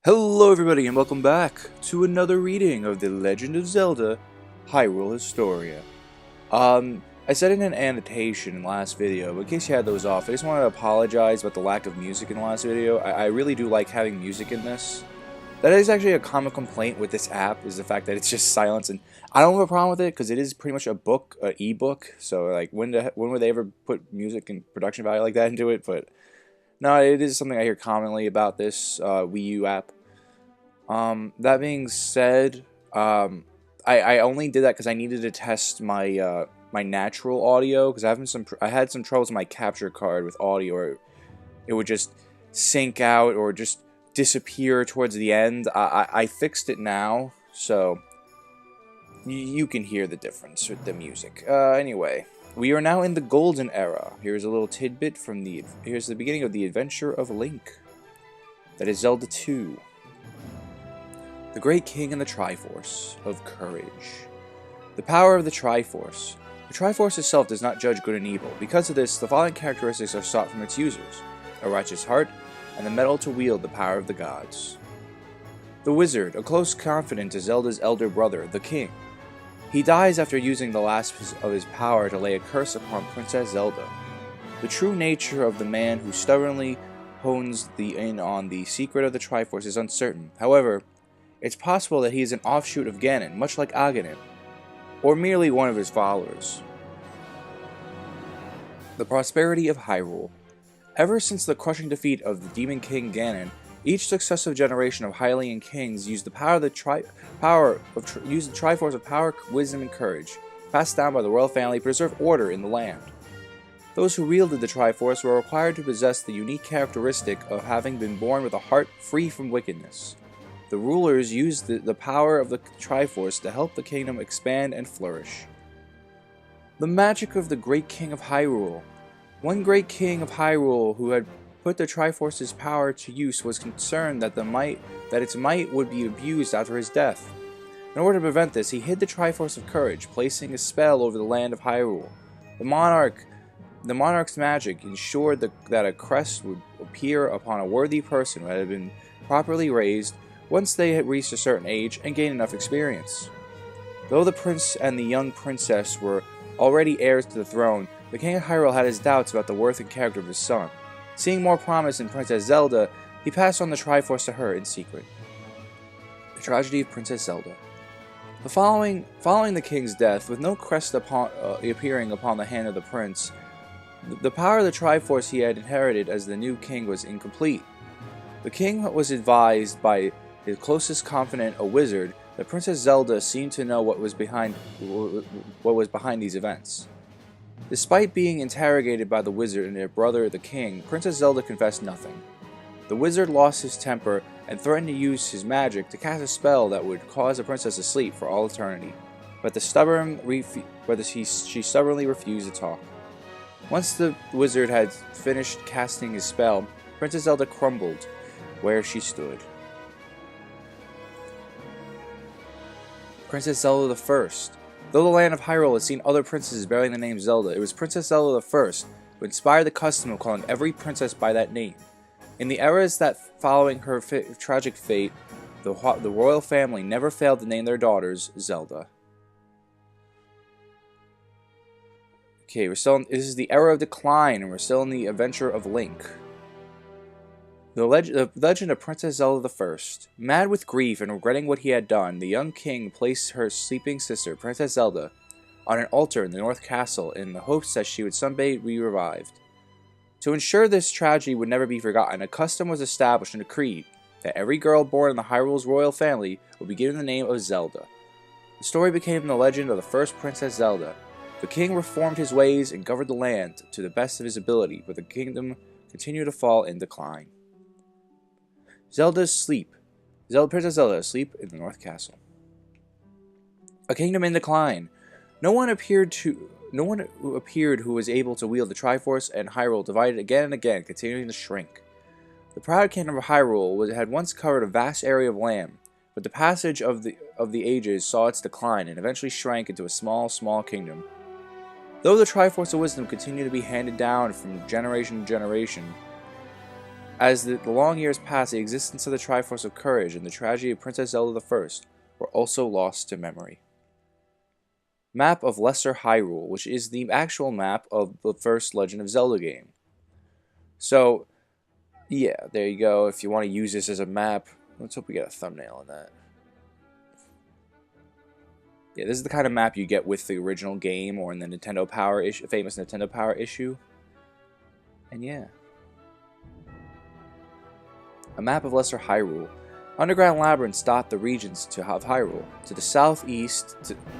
Hello everybody and welcome back to another reading of The Legend of Zelda Hyrule Historia. I said in an annotation in the last video, but in case you had those off, I just want to apologize about the lack of music in the last video. I really do like having music in this. That is actually a common complaint with this app, is the fact that it's just silence, and I don't have a problem with it because it is pretty much a book, an ebook, so like when would they ever put music and production value like that into it? But no, it is something I hear commonly about this Wii U app. That being said, I only did that because I needed to test my my natural audio because I had some troubles with my capture card with audio, or it would just sync out or just disappear towards the end. I fixed it now, so you can hear the difference with the music. Anyway. We are now in the Golden Era. Here's a little tidbit from here's the beginning of the adventure of Link. That is Zelda 2. The Great King and the Triforce of Courage. The power of the Triforce. The Triforce itself does not judge good and evil. Because of this, the following characteristics are sought from its users: a righteous heart, and the mettle to wield the power of the gods. The Wizard, a close confidant to Zelda's elder brother, the King. He dies after using the last of his power to lay a curse upon Princess Zelda. The true nature of the man who stubbornly hones in on the secret of the Triforce is uncertain. However, it's possible that he is an offshoot of Ganon, much like Aghanim, or merely one of his followers. The prosperity of Hyrule. Ever since the crushing defeat of the Demon King Ganon, each successive generation of Hylian kings used the Triforce of power, wisdom, and courage, passed down by the royal family to preserve order in the land. Those who wielded the Triforce were required to possess the unique characteristic of having been born with a heart free from wickedness. The rulers used the power of the Triforce to help the kingdom expand and flourish. The magic of the Great King of Hyrule. One great king of Hyrule who had put the Triforce's power to use was concerned that its might would be abused after his death. In order to prevent this, he hid the Triforce of Courage, placing a spell over the land of Hyrule. The monarch's magic ensured that a crest would appear upon a worthy person who had been properly raised once they had reached a certain age and gained enough experience. Though the prince and the young princess were already heirs to the throne, the king of Hyrule had his doubts about the worth and character of his son. Seeing more promise in Princess Zelda, he passed on the Triforce to her in secret. The tragedy of Princess Zelda. Following the king's death, with no crest appearing upon the hand of the prince, the power of the Triforce he had inherited as the new king was incomplete. The king was advised by his closest confidant, a wizard, that Princess Zelda seemed to know what was behind these events. Despite being interrogated by the wizard and their brother, the king, Princess Zelda confessed nothing. The wizard lost his temper and threatened to use his magic to cast a spell that would cause the princess to sleep for all eternity, but she stubbornly refused to talk. Once the wizard had finished casting his spell, Princess Zelda crumbled where she stood. Princess Zelda I. Though the land of Hyrule had seen other princesses bearing the name Zelda, it was Princess Zelda I who inspired the custom of calling every princess by that name. In the eras that following her tragic fate, the royal family never failed to name their daughters Zelda. Okay, this is the era of decline, and we're still in the adventure of Link. The legend of Princess Zelda I. Mad with grief and regretting what he had done, the young king placed her sleeping sister, Princess Zelda, on an altar in the North Castle in the hopes that she would someday be revived. To ensure this tragedy would never be forgotten, a custom was established and decreed that every girl born in the Hyrule's royal family would be given the name of Zelda. The story became the legend of the first Princess Zelda. The king reformed his ways and governed the land to the best of his ability, but the kingdom continued to fall in decline. Princess Zelda asleep in the North Castle. A kingdom in decline. No one appeared who was able to wield the Triforce, and Hyrule divided again and again, continuing to shrink. The proud kingdom of Hyrule had once covered a vast area of land, but the passage of the ages saw its decline and eventually shrank into a small kingdom. Though the Triforce of Wisdom continued to be handed down from generation to generation, As the long years passed, the existence of the Triforce of Courage and the tragedy of Princess Zelda I were also lost to memory. Map of Lesser Hyrule, which is the actual map of the first Legend of Zelda game. So, yeah, there you go. If you want to use this as a map, let's hope we get a thumbnail of that. Yeah, this is the kind of map you get with the original game or in the Nintendo Power issue, famous Nintendo Power issue. And yeah. A map of Lesser Hyrule. Underground labyrinths dot the regions of Hyrule. To the southeast,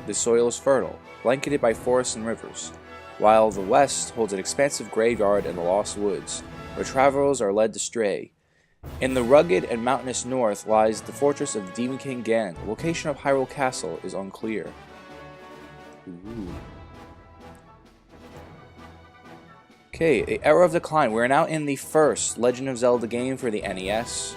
the soil is fertile, blanketed by forests and rivers, while the west holds an expansive graveyard and the lost woods, where travelers are led to stray. In the rugged and mountainous north lies the fortress of the Demon King Ganon. The location of Hyrule Castle is unclear. Ooh. Okay, the Era of Decline. We're now in the first Legend of Zelda game for the NES.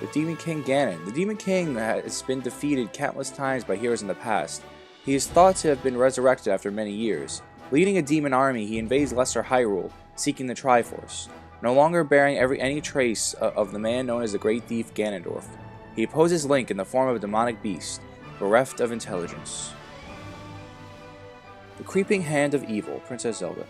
The Demon King Ganon. The Demon King has been defeated countless times by heroes in the past. He is thought to have been resurrected after many years. Leading a demon army, he invades Lesser Hyrule, seeking the Triforce. No longer bearing any trace of the man known as the Great Thief Ganondorf, he opposes Link in the form of a demonic beast, bereft of intelligence. The Creeping Hand of Evil, Princess Zelda.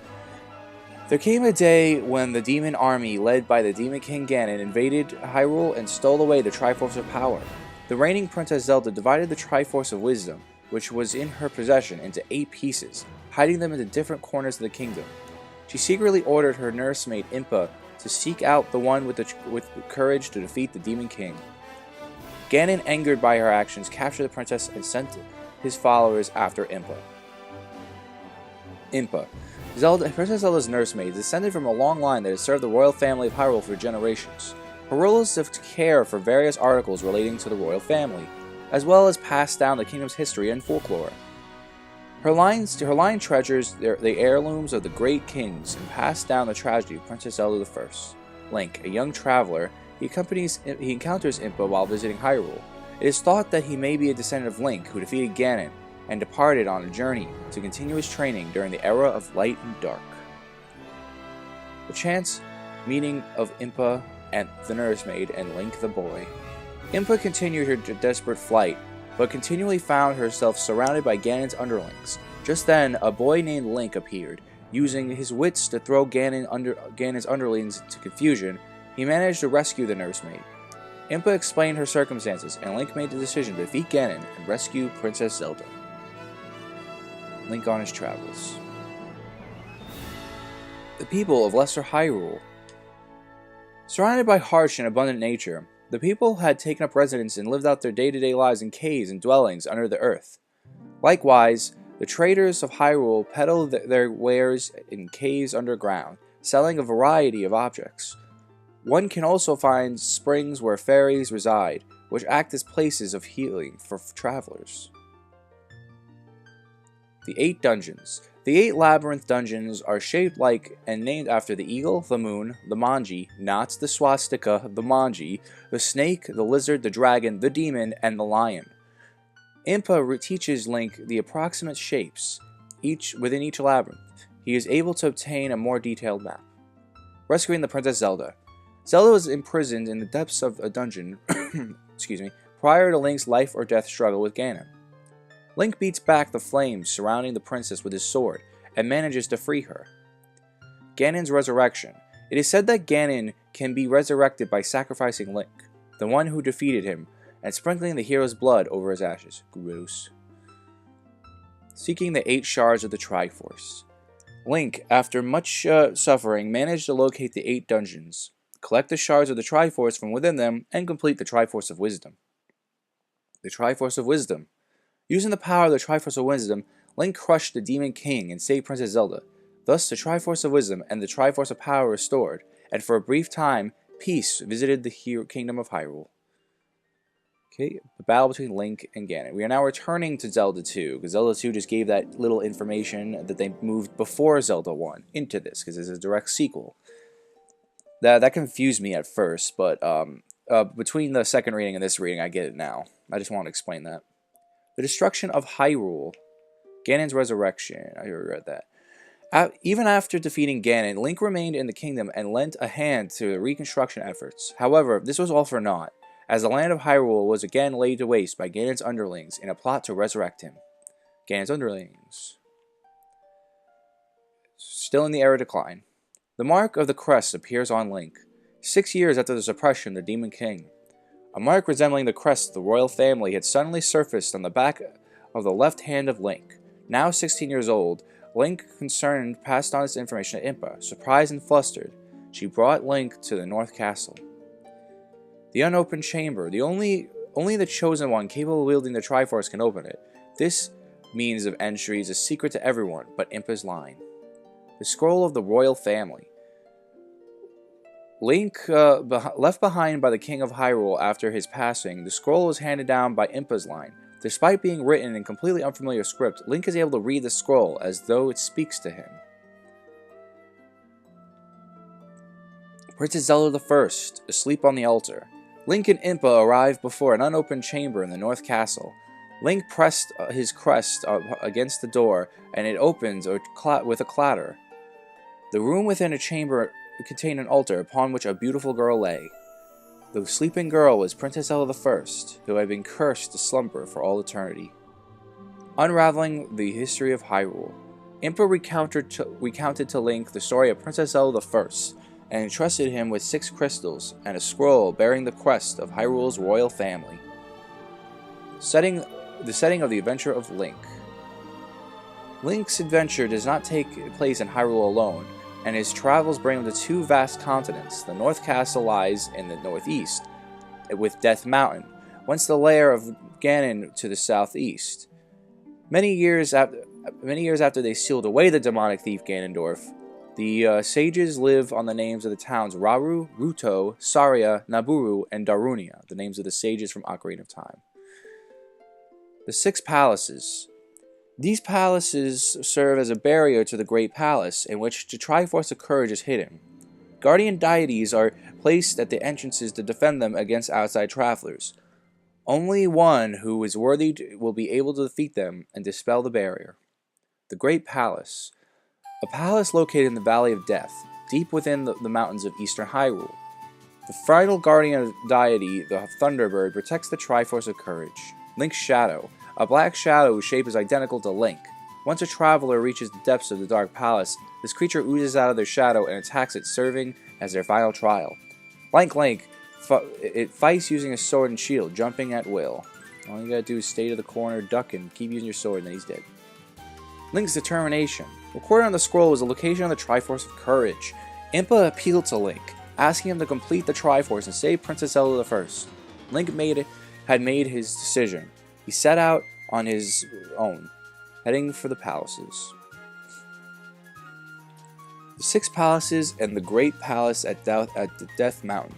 There came a day when the demon army led by the Demon King Ganon invaded Hyrule and stole away the Triforce of Power. The reigning Princess Zelda divided the Triforce of Wisdom, which was in her possession, into 8 pieces, hiding them into different corners of the kingdom. She secretly ordered her nursemaid Impa to seek out the one with courage to defeat the Demon King. Ganon, angered by her actions, captured the princess and sent his followers after Impa. Princess Zelda's nursemaid, descended from a long line that has served the royal family of Hyrule for generations. Her role is to care for various articles relating to the royal family, as well as pass down the kingdom's history and folklore. Her line treasures the heirlooms of the great kings and pass down the tragedy of Princess Zelda I. Link, a young traveler, he encounters Impa while visiting Hyrule. It is thought that he may be a descendant of Link, who defeated Ganon and departed on a journey to continue his training during the era of light and dark. The chance meeting of Impa and the nursemaid and Link the boy. Impa continued her desperate flight, but continually found herself surrounded by Ganon's underlings. Just then, a boy named Link appeared. Using his wits to throw Ganon's underlings into confusion, he managed to rescue the nursemaid. Impa explained her circumstances, and Link made the decision to defeat Ganon and rescue Princess Zelda. Link on his travels. The people of Lesser Hyrule. Surrounded by harsh and abundant nature, the people had taken up residence and lived out their day-to-day lives in caves and dwellings under the earth. Likewise, the traders of Hyrule peddled their wares in caves underground, selling a variety of objects. One can also find springs where fairies reside, which act as places of healing for travelers. The 8 dungeons. The 8 labyrinth dungeons are shaped like and named after the eagle, the moon, the manji, not the swastika, the manji, the snake, the lizard, the dragon, the demon, and the lion. Impa teaches Link the approximate shapes within each labyrinth. He is able to obtain a more detailed map. Rescuing the Princess Zelda. Zelda was imprisoned in the depths of a dungeon prior to Link's life or death struggle with Ganon. Link beats back the flames surrounding the princess with his sword and manages to free her. Ganon's resurrection. It is said that Ganon can be resurrected by sacrificing Link, the one who defeated him, and sprinkling the hero's blood over his ashes. Gross. Seeking the 8 shards of the Triforce. Link, after much suffering, managed to locate the 8 dungeons, collect the shards of the Triforce from within them, and complete the Triforce of Wisdom. The Triforce of Wisdom. Using the power of the Triforce of Wisdom, Link crushed the Demon King and saved Princess Zelda. Thus, the Triforce of Wisdom and the Triforce of Power were restored, and for a brief time, peace visited the kingdom of Hyrule. Okay, the battle between Link and Ganon. We are now returning to Zelda 2, because Zelda 2 just gave that little information that they moved before Zelda 1 into this, because it's a direct sequel. That confused me at first, but between the second reading and this reading, I get it now. I just want to explain that. The destruction of Hyrule. Ganon's resurrection. I already read that. Even after defeating Ganon, Link remained in the kingdom and lent a hand to the reconstruction efforts. However, this was all for naught, as the land of Hyrule was again laid to waste by Ganon's underlings in a plot to resurrect him. Ganon's underlings. Still in the era of decline. The mark of the crest appears on Link, 6 years after the suppression of the Demon King. A mark resembling the crest of the royal family had suddenly surfaced on the back of the left hand of Link. Now 16 years old, Link, concerned, passed on this information to Impa. Surprised and flustered, she brought Link to the North Castle. The unopened chamber. Only the chosen one capable of wielding the Triforce can open it. This means of entry is a secret to everyone but Impa's line. The scroll of the royal family. Link, left behind by the King of Hyrule after his passing, the scroll was handed down by Impa's line. Despite being written in completely unfamiliar script, Link is able to read the scroll as though it speaks to him. Princess Zelda I, asleep on the altar. Link and Impa arrive before an unopened chamber in the North Castle. Link pressed his crest against the door, and it opens with a clatter. The room within a chamber contained an altar upon which a beautiful girl lay. The sleeping girl was Princess Zelda I, who had been cursed to slumber for all eternity. Unraveling the history of Hyrule, Impa recounted to Link the story of Princess Zelda I, and entrusted him with 6 crystals and a scroll bearing the crest of Hyrule's royal family. The setting of the adventure of Link. Link's adventure does not take place in Hyrule alone, and his travels bring him to 2 vast continents. The North Castle lies in the northeast, with Death Mountain, whence the lair of Ganon to the southeast. Many years after they sealed away the demonic thief Ganondorf, the sages live on the names of the towns Rauru, Ruto, Saria, Naburu, and Darunia, the names of the sages from Ocarina of Time. The 6 palaces. These palaces serve as a barrier to the Great Palace, in which the Triforce of Courage is hidden. Guardian deities are placed at the entrances to defend them against outside travelers. Only one who is worthy will be able to defeat them and dispel the barrier. The Great Palace. A palace located in the Valley of Death, deep within the mountains of eastern Hyrule. The final guardian deity, the Thunderbird, protects the Triforce of Courage. Link's Shadow. A black shadow whose shape is identical to Link. Once a traveler reaches the depths of the Dark Palace, this creature oozes out of their shadow and attacks it, serving as their final trial. Like Link, it fights using a sword and shield, jumping at will. All you gotta do is stay to the corner, duck, and keep using your sword, and then he's dead. Link's Determination. Recorded on the scroll was the location of the Triforce of Courage. Impa appealed to Link, asking him to complete the Triforce and save Princess Zelda I. Link had made his decision. He set out on his own, heading for the palaces. The 6 palaces and the Great Palace at Death Mountain.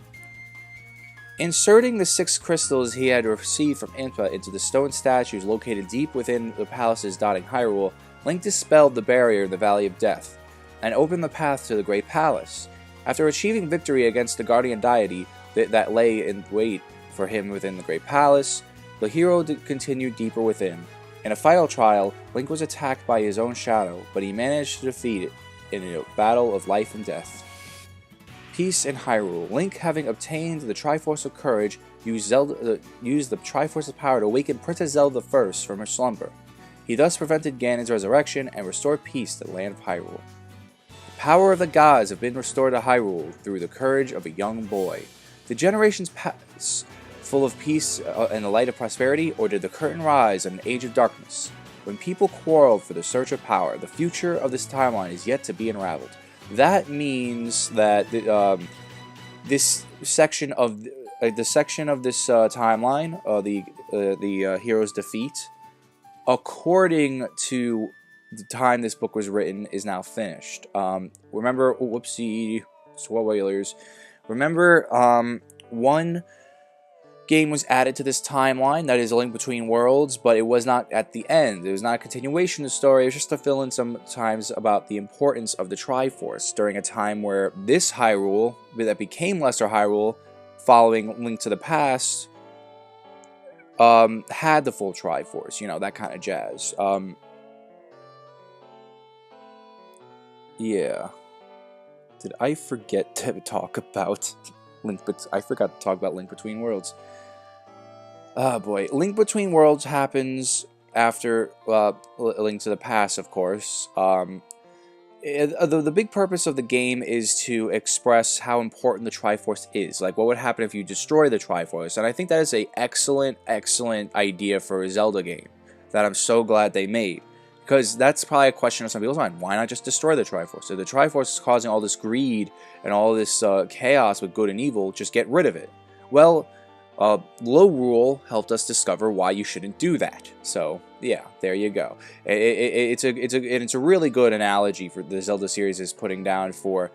Inserting the 6 crystals he had received from Impa into the stone statues located deep within the palaces dotting Hyrule, Link dispelled the barrier in the Valley of Death, and opened the path to the Great Palace. After achieving victory against the guardian deity that lay in wait for him within the Great Palace, the hero continued deeper within. In a final trial, Link was attacked by his own shadow, but he managed to defeat it in a battle of life and death. Peace in Hyrule. Link, having obtained the Triforce of Courage, used the Triforce's power to awaken Princess Zelda I from her slumber. He thus prevented Ganon's resurrection and restored peace to the land of Hyrule. The power of the gods have been restored to Hyrule through the courage of a young boy. Did generations pass full of peace and the light of prosperity, or did the curtain rise on an age of darkness? When people quarreled for the search of power, the future of this timeline is yet to be unraveled. That means that this section of this timeline, the hero's defeat, according to the time this book was written, is now finished. Remember, whoopsie, spoilers. Remember, one game was added to this timeline, that is A Link Between Worlds, but it was not at the end. It was not a continuation of the story. It was just to fill in sometimes about the importance of the Triforce during a time where this Hyrule, that became Lesser Hyrule, following Link to the Past, had the full Triforce, you know, that kind of jazz. Yeah. Did I forget to talk about I forgot to talk about Link Between Worlds. Oh boy, Link Between Worlds happens after Link to the Past, of course. The big purpose of the game is to express how important the Triforce is. Like, what would happen if you destroy the Triforce? And I think that is a excellent idea for a Zelda game that I'm so glad they made. Because that's probably a question of some people's mind. Why not just destroy the Triforce? So the Triforce is causing all this greed and all this chaos with good and evil. Just get rid of it. Well, Low Rule helped us discover why you shouldn't do that. So yeah, there you go. It's a really good analogy for the Zelda series is putting down for.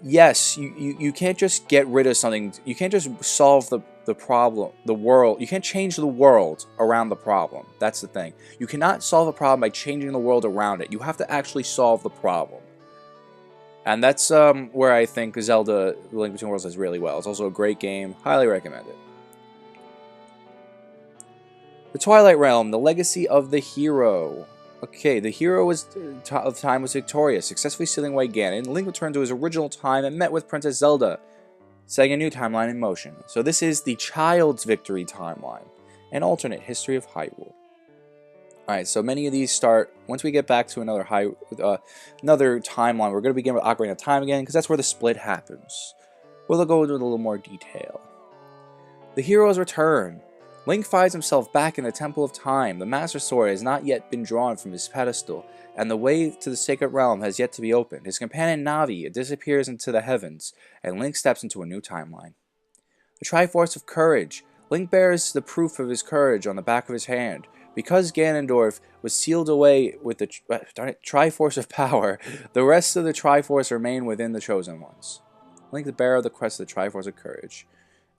Yes, you can't just get rid of something. You can't just solve the problem, the world. You can't change the world around the problem. That's the thing. You cannot solve a problem by changing the world around it. You have to actually solve the problem. And that's where I think Zelda Link Between Worlds does really well. It's also a great game. Highly recommend it. The Twilight Realm, the legacy of the hero. Okay, the hero of the time was victorious, successfully sealing away Ganon. Link returned to his original time and met with Princess Zelda, setting a new timeline in motion. So this is the child's victory timeline, an alternate history of Hyrule. Alright, so many of these start, once we get back to another timeline, we're going to begin with Ocarina of Time again, because that's where the split happens. We'll go into a little more detail. The hero's return. Link finds himself back in the Temple of Time. The Master Sword has not yet been drawn from his pedestal, and the way to the Sacred Realm has yet to be opened. His companion Navi disappears into the heavens, and Link steps into a new timeline. The Triforce of Courage. Link bears the proof of his courage on the back of his hand. Because Ganondorf was sealed away with the Triforce of Power, the rest of the Triforce remain within the Chosen Ones. Link the bearer of the crest of the Triforce of Courage.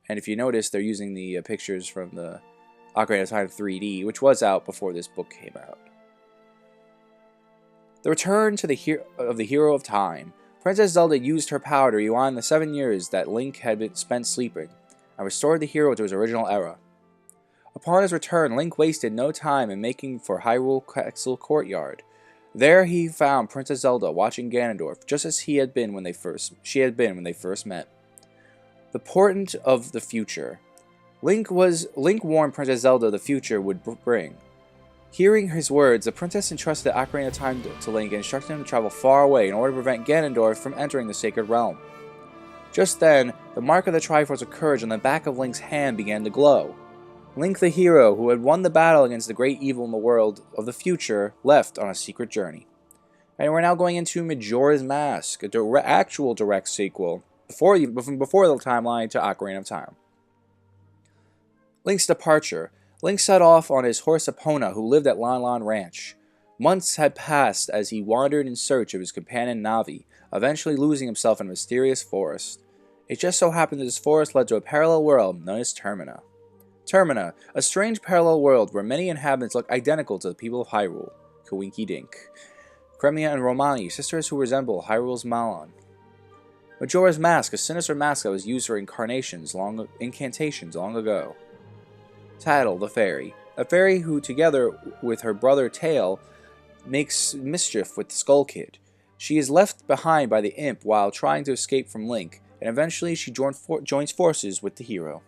And if you notice, they're using the pictures from the Ocarina of Time 3D, which was out before this book came out. The return to the Hero of Time. Princess Zelda used her power to rewind the 7 years that Link had been spent sleeping, and restored the hero to his original era. Upon his return, Link wasted no time in making for Hyrule Castle Courtyard. There he found Princess Zelda watching Ganondorf, just as she had been when they first met. The portent of the future. Link warned Princess Zelda the future would bring. Hearing his words, the princess entrusted the Ocarina of Time to Link and instructed him to travel far away in order to prevent Ganondorf from entering the Sacred Realm. Just then, the mark of the Triforce of Courage on the back of Link's hand began to glow. Link the hero, who had won the battle against the great evil in the world of the future, left on a secret journey. And we're now going into Majora's Mask, a actual direct sequel, before the timeline to Ocarina of Time. Link's departure. Link set off on his horse Epona, who lived at Lon Lon Ranch. Months had passed as he wandered in search of his companion Navi, eventually losing himself in a mysterious forest. It just so happened that this forest led to a parallel world known as Termina. Termina, a strange parallel world where many inhabitants look identical to the people of Hyrule. Kawinki Dink. Cremia and Romani, sisters who resemble Hyrule's Malon. Majora's Mask, a sinister mask that was used for incantations long ago. Tattle, the fairy. A fairy who, together with her brother Tail, makes mischief with the Skull Kid. She is left behind by the imp while trying to escape from Link, and eventually she joins forces with the hero.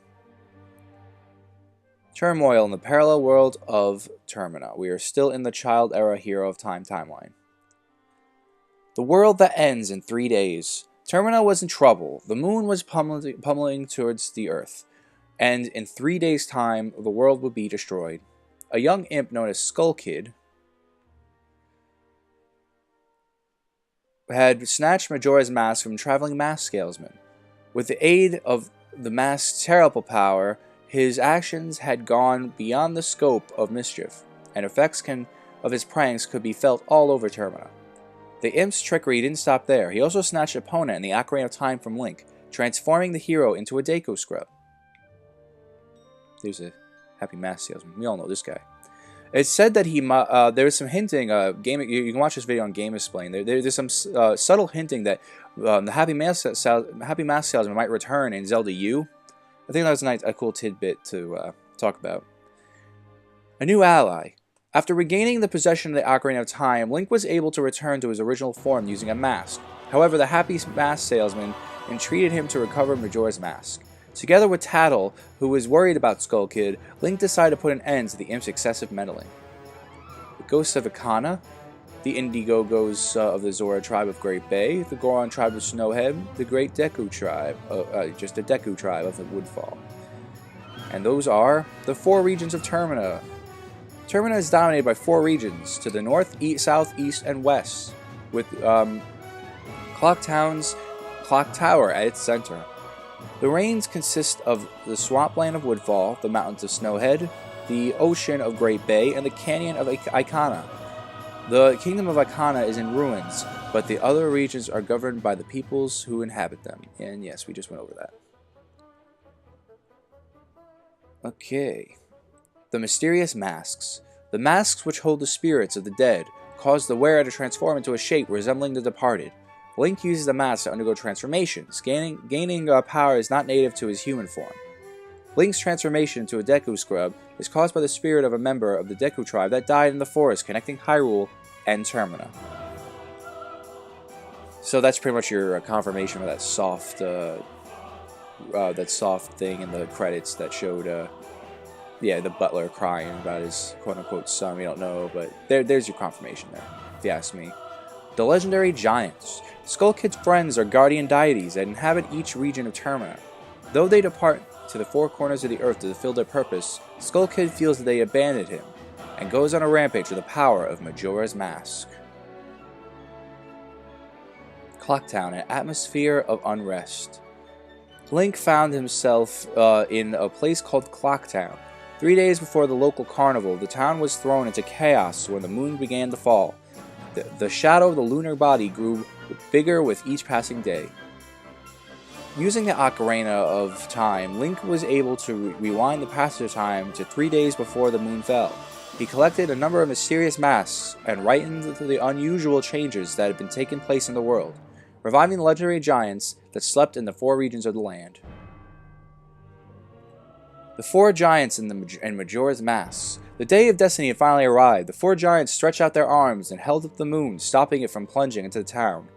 Turmoil in the parallel world of Termina. We are still in the child era Hero of Time timeline. The world that ends in 3 days. Termina was in trouble. The moon was pummeling towards the earth, and in 3 days' time, the world would be destroyed. A young imp known as Skull Kid had snatched Majora's Mask from a traveling mask salesman. With the aid of the mask's terrible power, his actions had gone beyond the scope of mischief, and effects of his pranks could be felt all over Termina. The imp's trickery didn't stop there. He also snatched Epona and the Ocarina of Time from Link, transforming the hero into a Deku Scrub. There's a happy mask salesman. We all know this guy. It's said that there was some hinting. You can watch this video on Game Explain. There's some subtle hinting that the happy mask salesman might return in Zelda U. I think that was a cool tidbit to talk about. A new ally. After regaining the possession of the Ocarina of Time, Link was able to return to his original form using a mask. However, the happy mask salesman entreated him to recover Majora's Mask. Together with Tattle, who was worried about Skull Kid, Link decided to put an end to the imp's excessive meddling. The ghosts of Ikana, the Indigogos of the Zora tribe of Great Bay, the Goron tribe of Snowhead, the Great Deku tribe, just the Deku tribe of the Woodfall. And those are the 4 regions of Termina. Termina is dominated by 4 regions, to the north, east, south, east, and west, with Clock Town's Clock Tower at its center. The reigns consist of the swampland of Woodfall, the mountains of Snowhead, the ocean of Great Bay, and the canyon of Ikana. The kingdom of Ikana is in ruins, but the other regions are governed by the peoples who inhabit them. And yes, we just went over that. Okay. The mysterious masks. The masks which hold the spirits of the dead cause the wearer to transform into a shape resembling the departed. Link uses the mask to undergo transformations. Gaining power is not native to his human form. Link's transformation into a Deku Scrub is caused by the spirit of a member of the Deku tribe that died in the forest connecting Hyrule and Termina. So that's pretty much your confirmation of that soft thing in the credits that showed, yeah, the butler crying about his quote-unquote son. We don't know, but there's your confirmation there, if you ask me. The legendary giants. Skull Kid's friends are guardian deities that inhabit each region of Termina. Though they depart to the 4 corners of the earth to fulfill their purpose, Skull Kid feels that they abandoned him, and goes on a rampage with the power of Majora's Mask. Clocktown, an atmosphere of unrest. Link found himself in a place called Clocktown. 3 days before the local carnival, the town was thrown into chaos when the moon began to fall. The shadow of the lunar body grew bigger with each passing day. Using the Ocarina of Time, Link was able to rewind the passage of time to 3 days before the moon fell. He collected a number of mysterious masks and rightened the unusual changes that had been taking place in the world, reviving the legendary giants that slept in the 4 regions of the land. The 4 giants in Majora's Mask. The day of destiny had finally arrived. The 4 giants stretched out their arms and held up the moon, stopping it from plunging into the town.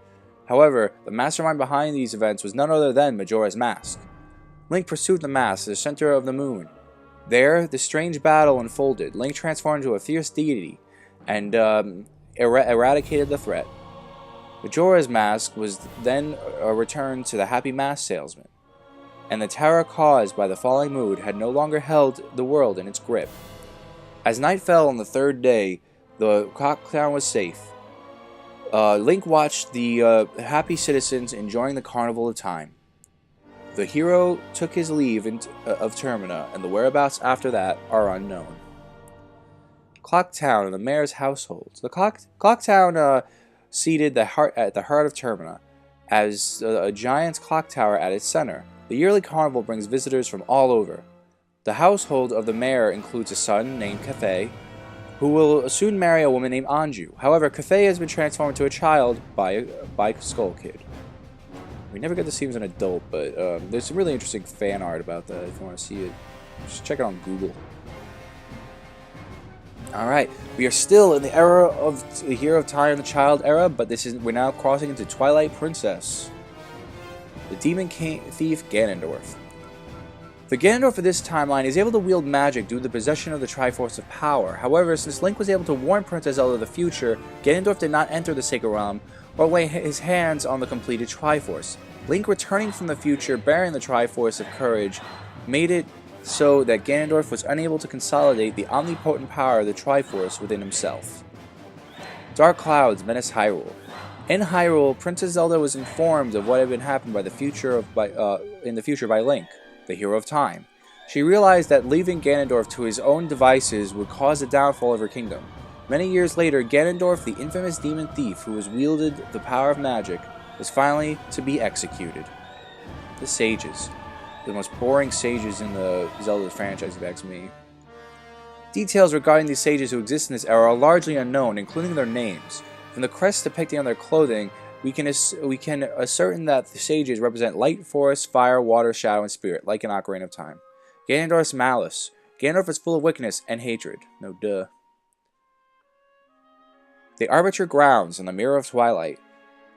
However, the mastermind behind these events was none other than Majora's Mask. Link pursued the mask to the center of the moon. There, the strange battle unfolded. Link transformed into a fierce deity and eradicated the threat. Majora's Mask was then returned to the happy mask salesman, and the terror caused by the falling moon had no longer held the world in its grip. As night fell on the 3rd day, the Clocktown was safe. Link watched the happy citizens enjoying the Carnival of Time. The hero took his leave of Termina, and the whereabouts after that are unknown. Clocktown and the mayor's household. The Clocktown seated at the heart of Termina, as a giant's clock tower at its center. The yearly carnival brings visitors from all over. The household of the mayor includes a son named Cathay, who will soon marry a woman named Anju. However, Cathay has been transformed into a child by Skull Kid. We never get to see him as an adult, but there's some really interesting fan art about that if you want to see it. Just check it on Google. Alright, we are still in the era of the Hero of Time and the Child era, but we're now crossing into Twilight Princess. The Demon Thief Ganondorf. The Ganondorf of this timeline is able to wield magic due to the possession of the Triforce of Power. However, since Link was able to warn Princess Zelda of the future, Ganondorf did not enter the Sacred Realm or lay his hands on the completed Triforce. Link returning from the future bearing the Triforce of Courage made it so that Ganondorf was unable to consolidate the omnipotent power of the Triforce within himself. Dark clouds menace Hyrule. In Hyrule, Princess Zelda was informed of what had been happened in the future by Link, the Hero of Time. She realized that leaving Ganondorf to his own devices would cause the downfall of her kingdom. Many years later, Ganondorf, the infamous demon thief who has wielded the power of magic, was finally to be executed. The Sages. The most boring sages in the Zelda franchise, if you ask me. Details regarding these sages who exist in this era are largely unknown, including their names. From the crests depicted on their clothing, we can ascertain that the sages represent light, forest, fire, water, shadow, and spirit, like an Ocarina of Time. Ganondorf's malice. Ganondorf is full of wickedness and hatred. No duh. The Arbiter Grounds and the Mirror of Twilight.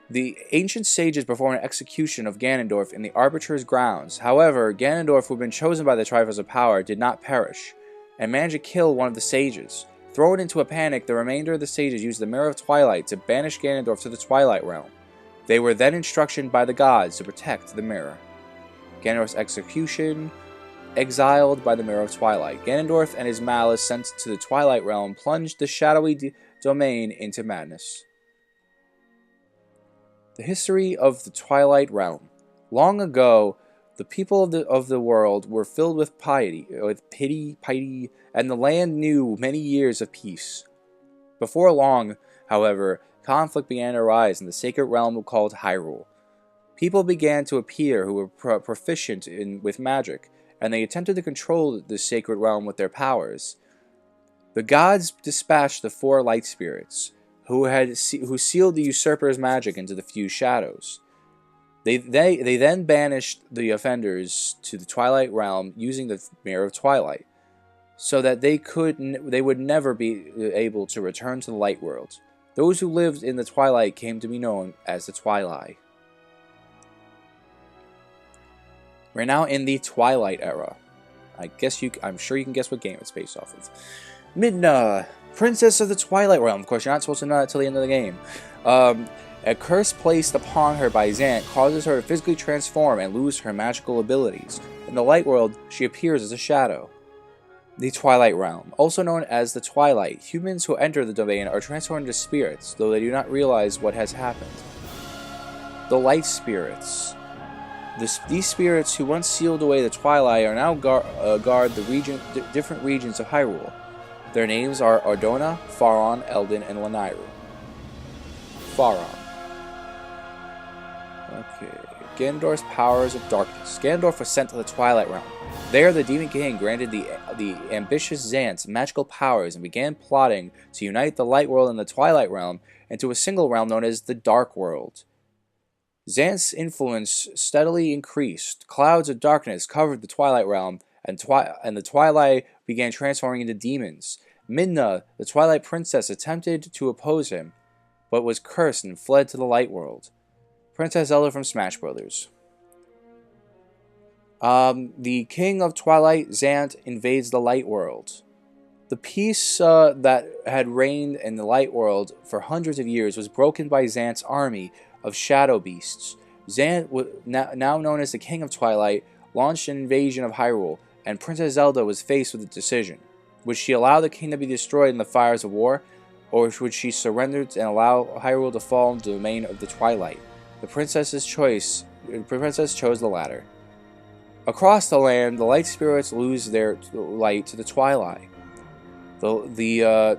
The ancient sages performed an execution of Ganondorf in the Arbiter's grounds. However, Ganondorf, who had been chosen by the Triforce of Power, did not perish, and managed to kill one of the sages. Thrown into a panic, the remainder of the sages used the Mirror of Twilight to banish Ganondorf to the Twilight Realm. They were then instructed by the gods to protect the mirror. Ganondorf's execution. Exiled by the Mirror of Twilight, Ganondorf and his malice sent to the Twilight Realm plunged the shadowy domain into madness. The history of the Twilight Realm. Long ago, the people of the world were filled with piety, and the land knew many years of peace. Before long, however, conflict began to arise in the sacred realm called Hyrule. People began to appear who were proficient with magic, and they attempted to control the sacred realm with their powers. The gods dispatched the 4 light spirits, who sealed the usurper's magic into the few shadows. They then banished the offenders to the Twilight Realm using the Mirror of Twilight, so that they would never be able to return to the Light World. Those who lived in the Twilight came to be known as the Twilight. We're now in the Twilight Era. I'm sure you can guess what game it's based off of. Midna, Princess of the Twilight Realm. Of course, you're not supposed to know that till the end of the game. A curse placed upon her by Zant causes her to physically transform and lose her magical abilities. In the Light World, she appears as a shadow. The Twilight Realm, also known as the Twilight. Humans who enter the domain are transformed into spirits, though they do not realize what has happened. The Light Spirits. These spirits who once sealed away the Twilight are now guard the different regions of Hyrule. Their names are Ardona, Faron, Eldin, and Lanayru. Faron. Okay. Ganondorf's powers of darkness. Ganondorf was sent to the Twilight Realm. There, the Demon King granted the ambitious Zant magical powers and began plotting to unite the Light World and the Twilight Realm into a single realm known as the Dark World. Zant's influence steadily increased. Clouds of darkness covered the Twilight Realm, and the Twilight began transforming into demons. Midna, the Twilight Princess, attempted to oppose him, but was cursed and fled to the Light World. Princess Zelda from Smash Bros. The King of Twilight, Zant, invades the Light World. The peace that had reigned in the Light World for hundreds of years was broken by Zant's army of shadow beasts. Zant, now known as the King of Twilight, launched an invasion of Hyrule, and Princess Zelda was faced with a decision. Would she allow the kingdom to be destroyed in the fires of war, or would she surrender and allow Hyrule to fall into the domain of the Twilight? The princess chose the latter. Across the land, the light spirits lose their light to the Twilight. The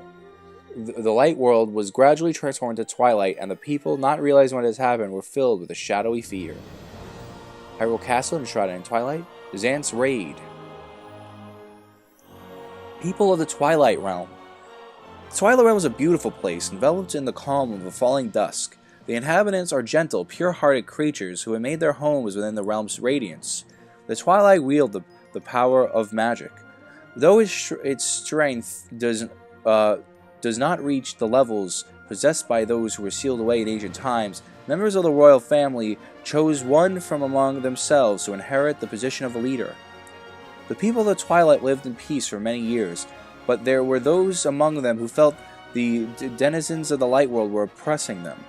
Light World was gradually transformed into Twilight, and the people, not realizing what has happened, were filled with a shadowy fear. Hyrule Castle enshrouded in Twilight. Zant's Raid. People of the Twilight Realm. The Twilight Realm is a beautiful place, enveloped in the calm of a falling dusk. The inhabitants are gentle, pure-hearted creatures who have made their homes within the realm's radiance. The Twilight wield the power of magic. Though its strength does not reach the levels possessed by those who were sealed away in ancient times, members of the royal family chose one from among themselves to inherit the position of a leader. The people of the Twilight lived in peace for many years, but there were those among them who felt the denizens of the Light World were oppressing them.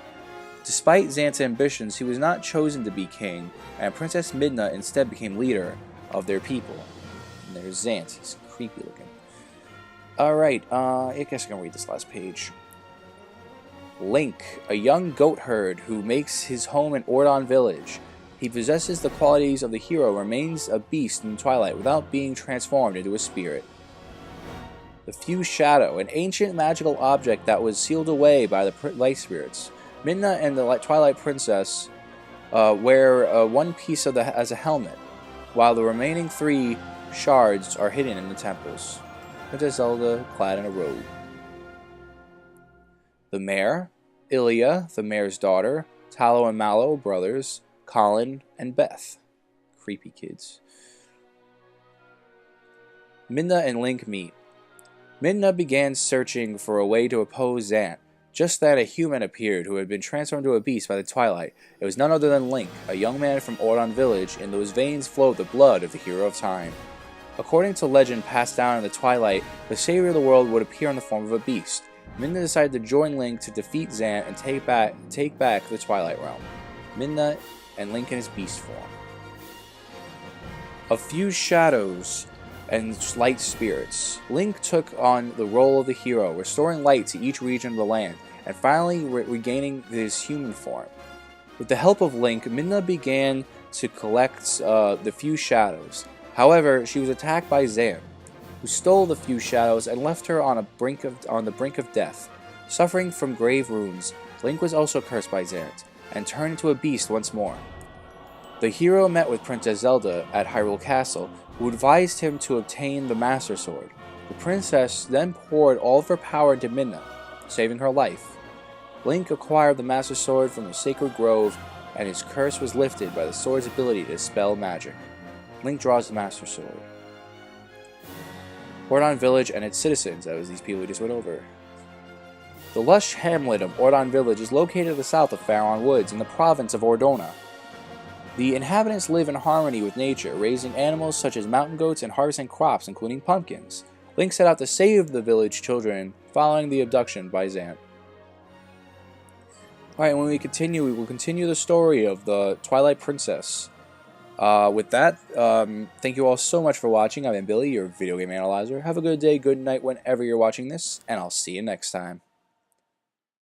Despite Zant's ambitions, he was not chosen to be king, and Princess Midna instead became leader of their people. And there's Zant. He's creepy looking. Alright, I guess I can read this last page. Link, a young goat herd who makes his home in Ordon Village. He possesses the qualities of the hero, remains a beast in the Twilight without being transformed into a spirit. The Fused Shadow, an ancient magical object that was sealed away by the light spirits. Midna and the Twilight Princess wear one piece as a helmet, while the remaining 3 shards are hidden in the temples. Princess Zelda clad in a robe. The Mare, Ilia, the Mare's daughter, Tallow and Mallow, brothers, Colin and Beth. Creepy kids. Midna and Link meet. Midna began searching for a way to oppose Zant. Just then, a human appeared who had been transformed into a beast by the twilight. It was none other than Link, a young man from Ordon Village, in whose veins flowed the blood of the hero of time. According to legend passed down in the twilight, the savior of the world would appear in the form of a beast. Midna decided to join Link to defeat Zant and take back the Twilight Realm. Midna and Link in his beast form. Of few shadows and light spirits, Link took on the role of the hero, restoring light to each region of the land, and finally regaining his human form. With the help of Link, Midna began to collect the few shadows. However, she was attacked by Zant, who stole the few shadows and left her on the brink of death. Suffering from grave wounds, Link was also cursed by Zant, and turned into a beast once more. The hero met with Princess Zelda at Hyrule Castle, who advised him to obtain the Master Sword. The princess then poured all of her power into Midna, saving her life. Link acquired the Master Sword from the Sacred Grove, and his curse was lifted by the sword's ability to dispel magic. Link draws the Master Sword. Ordon Village and its citizens, that was these people we just went over. The lush hamlet of Ordon Village is located to the south of Faron Woods in the province of Ordona. The inhabitants live in harmony with nature, raising animals such as mountain goats and harvesting crops, including pumpkins. Link set out to save the village children following the abduction by Zant. Alright, when we will continue the story of the Twilight Princess. With that, thank you all so much for watching. I've been Billy, your video game analyzer. Have a good day, good night whenever you're watching this, and I'll see you next time.